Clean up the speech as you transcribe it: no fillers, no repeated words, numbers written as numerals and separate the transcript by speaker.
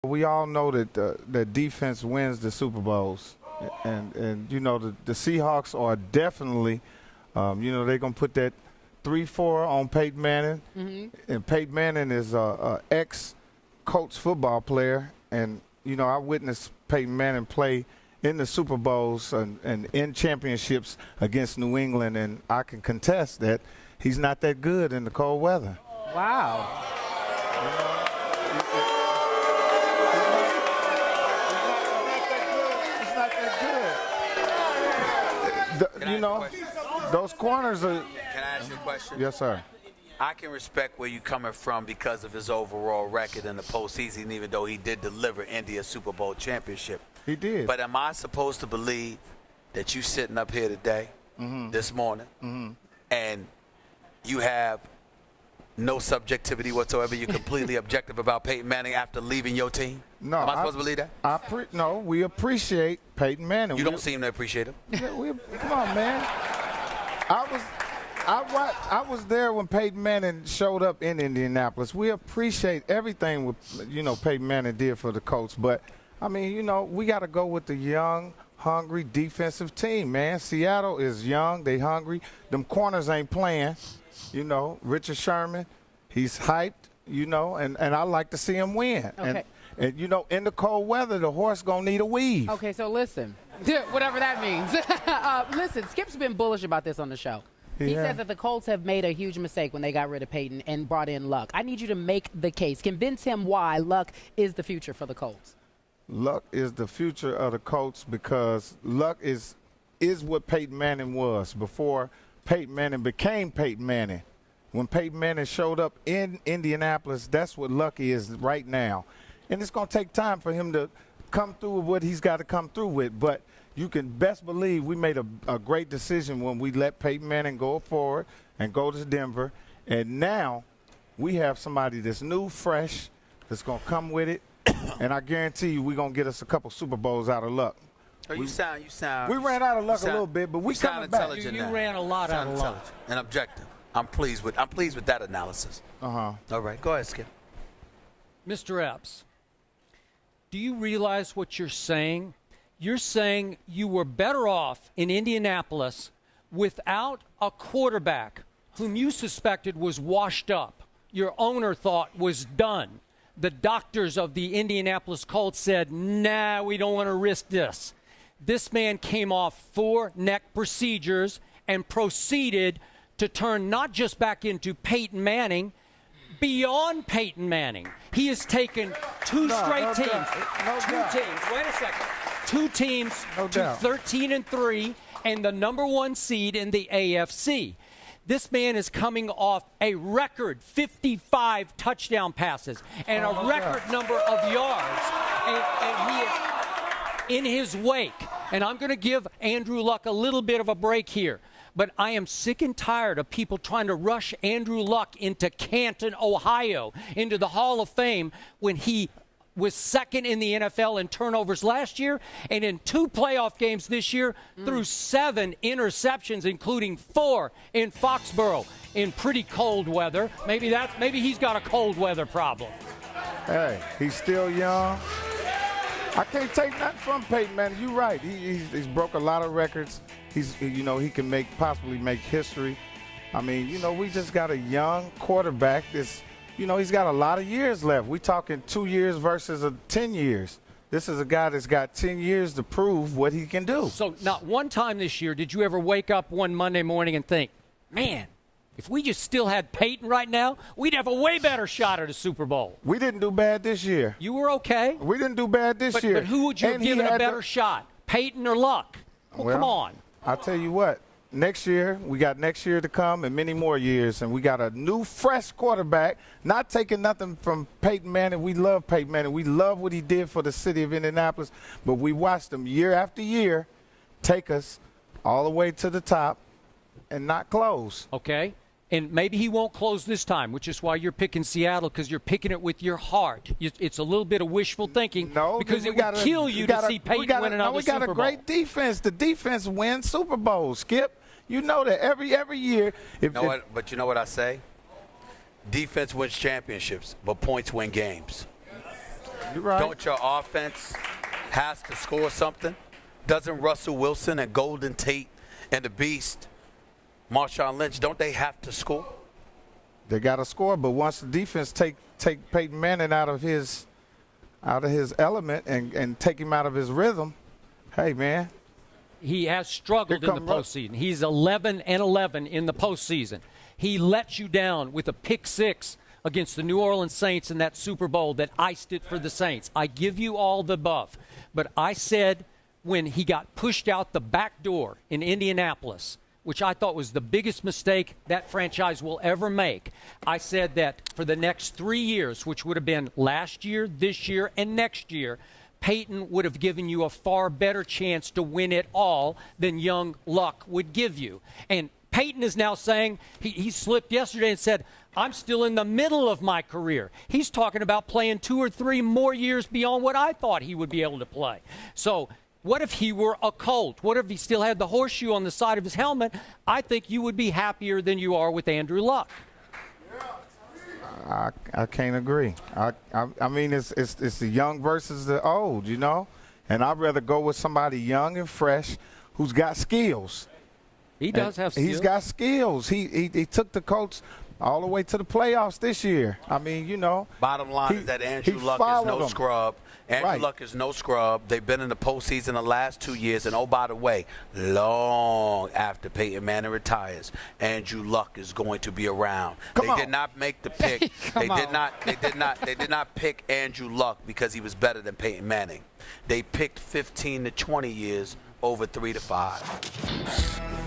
Speaker 1: We all know that that defense wins the Super Bowls, and you know the Seahawks are definitely, you know, they're gonna put that 3-4 on Peyton Manning, and Peyton Manning is a ex-Colts football player, and you know I witnessed Peyton Manning play in the Super Bowls and in championships against New England, and I can contest that he's not that good in the cold weather.
Speaker 2: Wow.
Speaker 1: He's not that good. You know, those corners are.
Speaker 3: Can I ask you a question?
Speaker 1: Yes, sir.
Speaker 3: I can respect where you're coming from because of his overall record in the postseason, even though he did deliver India a Super Bowl championship.
Speaker 1: He did.
Speaker 3: But am I supposed to believe that you sitting up here today, this morning, and you have no subjectivity whatsoever? You're completely objective about Peyton Manning after leaving your team?
Speaker 1: No.
Speaker 3: Am I supposed to believe that?
Speaker 1: No, we appreciate Peyton Manning.
Speaker 3: You don't seem to appreciate him.
Speaker 1: Come on, man. I was there when Peyton Manning showed up in Indianapolis. We appreciate everything Peyton Manning did for the Colts, but I mean, you know, we got to go with the young, hungry defensive team, man. Seattle is young, they hungry. Them corners ain't playing. You know, Richard Sherman, he's hyped. You know, and I like to see him win.
Speaker 2: Okay.
Speaker 1: And you know, in the cold weather, the horse gonna need a weave.
Speaker 2: Okay, so listen, whatever that means. Listen, Skip's been bullish about this on the show. He said that the Colts have made a huge mistake when they got rid of Peyton and brought in Luck. I need you to make the case. Convince him why Luck is the future for the Colts.
Speaker 1: Luck is the future of the Colts because Luck is what Peyton Manning was before Peyton Manning became Peyton Manning. When Peyton Manning showed up in Indianapolis, that's what Luck is right now. And it's going to take time for him to come through with what he's got to come through with. But you can best believe we made a great decision when we let Peyton Manning go forward and go to Denver. And now we have somebody that's new, fresh, that's going to come with it. And I guarantee you we're going to get us a couple Super Bowls out of Luck.
Speaker 3: Oh, you sound.
Speaker 1: We ran out of Luck a little bit, but we coming back.
Speaker 4: You ran a lot out of Luck.
Speaker 3: And objective. I'm pleased with that analysis. All right, go ahead, Skip.
Speaker 4: Mr. Epps, do you realize what you're saying? You're saying you were better off in Indianapolis without a quarterback whom you suspected was washed up. Your owner thought was done. The doctors of the Indianapolis Colts said, nah, we don't want to risk this. This man came off 4 neck procedures and proceeded to turn not just back into Peyton Manning, beyond Peyton Manning. He has taken 2 straight teams. Wait a second. 2 teams to 13-3 and the #1 seed in the AFC. This man is coming off a record 55 touchdown passes and a record number of yards. And he is in his wake. And I'm going to give Andrew Luck a little bit of a break here. But I am sick and tired of people trying to rush Andrew Luck into Canton, Ohio, into the Hall of Fame when he was second in the NFL in turnovers last year, and in 2 playoff games this year threw 7 interceptions, including 4 in Foxborough in pretty cold weather. Maybe he's got a cold weather problem.
Speaker 1: Hey, he's still young. I can't take nothing from Peyton Manning. You're right. He's broke a lot of records. He can possibly make history. I mean, you know, we just got a young quarterback that's, you know, he's got a lot of years left. We're talking 2 years versus 10 years. This is a guy that's got 10 years to prove what he can do.
Speaker 4: So not one time this year did you ever wake up one Monday morning and think, man, if we just still had Peyton right now, we'd have a way better shot at a Super Bowl.
Speaker 1: We didn't do bad this year.
Speaker 4: You were okay.
Speaker 1: We didn't do bad this year.
Speaker 4: But who would you have given a better shot, Peyton or Luck? Well, come on.
Speaker 1: I'll tell you what. Next year, we got next year to come and many more years, and we got a new, fresh quarterback, not taking nothing from Peyton Manning. We love Peyton Manning. We love what he did for the city of Indianapolis, but we watched him year after year take us all the way to the top and not close.
Speaker 4: Okay. And maybe he won't close this time, which is why you're picking Seattle, because you're picking it with your heart. It's a little bit of wishful thinking, because it would kill you to see Peyton win another Super Bowl.
Speaker 1: We got a great defense. The defense wins Super Bowls, Skip. You know that every year.
Speaker 3: But you know what I say? Defense wins championships, but points win games.
Speaker 1: You're right.
Speaker 3: Don't your offense has to score something? Doesn't Russell Wilson and Golden Tate and the Beast, Marshawn Lynch, don't they have to score?
Speaker 1: They got to score, but once the defense take Peyton Manning out of his element and take him out of his rhythm, hey, man.
Speaker 4: He has struggled in the postseason. He's 11-11 in the postseason. He let you down with a pick six against the New Orleans Saints in that Super Bowl that iced it for the Saints. I give you all the buff. But I said when he got pushed out the back door in Indianapolis, which I thought was the biggest mistake that franchise will ever make, I said that for the next 3 years, which would have been last year, this year, and next year, Peyton would have given you a far better chance to win it all than young Luck would give you. And Peyton is now saying, he slipped yesterday and said, I'm still in the middle of my career. He's talking about playing 2 or 3 more years beyond what I thought he would be able to play. So what if he were a Colt? What if he still had the horseshoe on the side of his helmet? I think you would be happier than you are with Andrew Luck.
Speaker 1: I can't agree. I mean, it's the young versus the old, you know? And I'd rather go with somebody young and fresh who's got skills.
Speaker 4: He does have skills.
Speaker 1: He's got skills. He took the Colts all the way to the playoffs this year. I mean, you know.
Speaker 3: Bottom line is that Andrew Luck is no scrub. Andrew Luck is no scrub. They've been in the postseason the last 2 years. And, oh, by the way, long after Peyton Manning retires, Andrew Luck is going to be around. They did not make the pick. They did not pick Andrew Luck because he was better than Peyton Manning. They picked 15 to 20 years over 3 to 5.